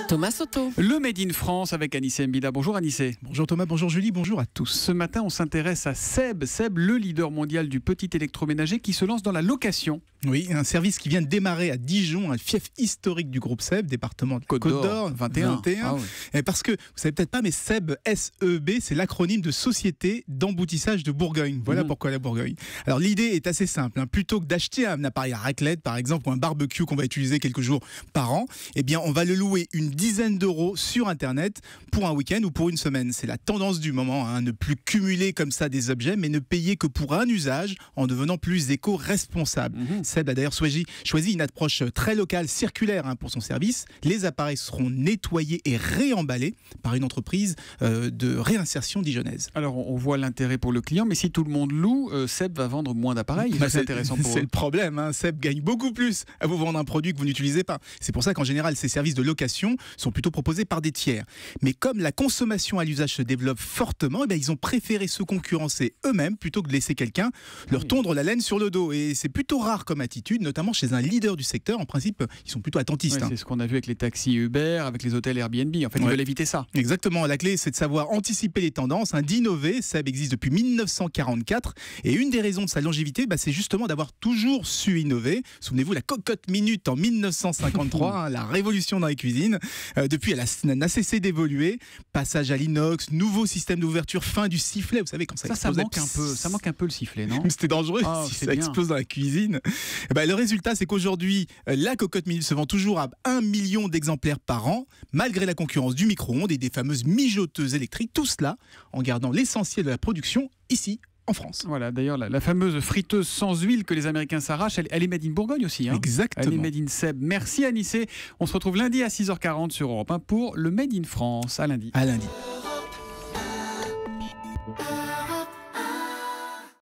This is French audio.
Thomas Soto. Le Made in France avec Anissé Mbida. Bonjour Anissé. Bonjour Thomas, bonjour Julie, bonjour à tous. Ce matin, on s'intéresse à Seb. Seb, le leader mondial du petit électroménager qui se lance dans la location. Oui, un service qui vient de démarrer à Dijon, un fief historique du groupe Seb, département de Côte d'Or, 21. Ah oui. Parce que, vous savez peut-être pas, mais Seb, SEB, c'est l'acronyme de Société d'emboutissage de Bourgogne. Voilà pourquoi la Bourgogne. Alors l'idée est assez simple. Plutôt que d'acheter un appareil à raclette, par exemple, ou un barbecue qu'on va utiliser quelques jours par an, eh bien, on va le louer une dizaine d'euros sur Internet pour un week-end ou pour une semaine. C'est la tendance du moment, ne plus cumuler comme ça des objets, mais ne payer que pour un usage en devenant plus éco-responsable. Seb a d'ailleurs choisi une approche très locale, circulaire pour son service. Les appareils seront nettoyés et réemballés par une entreprise de réinsertion dijonnaise. Alors, on voit l'intérêt pour le client, mais si tout le monde loue, Seb va vendre moins d'appareils. C'est intéressant pour eux. C'est le problème. Seb gagne beaucoup plus à vous vendre un produit que vous n'utilisez pas. C'est pour ça qu'en général, ces services de location sont plutôt proposés par des tiers. Mais comme la consommation à l'usage se développe fortement, ils ont préféré se concurrencer eux-mêmes plutôt que de laisser quelqu'un leur tondre la laine sur le dos. Et c'est plutôt rare comme attitude, notamment chez un leader du secteur. En principe, ils sont plutôt attentistes. C'est ce qu'on a vu avec les taxis Uber, avec les hôtels Airbnb. En fait, ils veulent éviter ça. Exactement. La clé, c'est de savoir anticiper les tendances, d'innover. Seb existe depuis 1944. Et une des raisons de sa longévité, c'est justement d'avoir toujours su innover. Souvenez-vous, la cocotte minute en 1953, la révolution dans les cuisines. Depuis, elle n'a cessé d'évoluer. Passage à l'inox, nouveau système d'ouverture, fin du sifflet. Vous savez, quand ça explose, ça manque un peu le sifflet, non? C'était dangereux si ça explose dans la cuisine. Le résultat, c'est qu'aujourd'hui, la cocotte minute se vend toujours à 1 million d'exemplaires par an, malgré la concurrence du micro-ondes et des fameuses mijoteuses électriques. Tout cela en gardant l'essentiel de la production ici, en France. Voilà, d'ailleurs, la fameuse friteuse sans huile que les Américains s'arrachent, elle est made in Bourgogne aussi. Exactement. Elle est made in Seb. Merci Anissé. On se retrouve lundi à 6h40 sur Europe 1 pour le Made in France. À lundi. À lundi.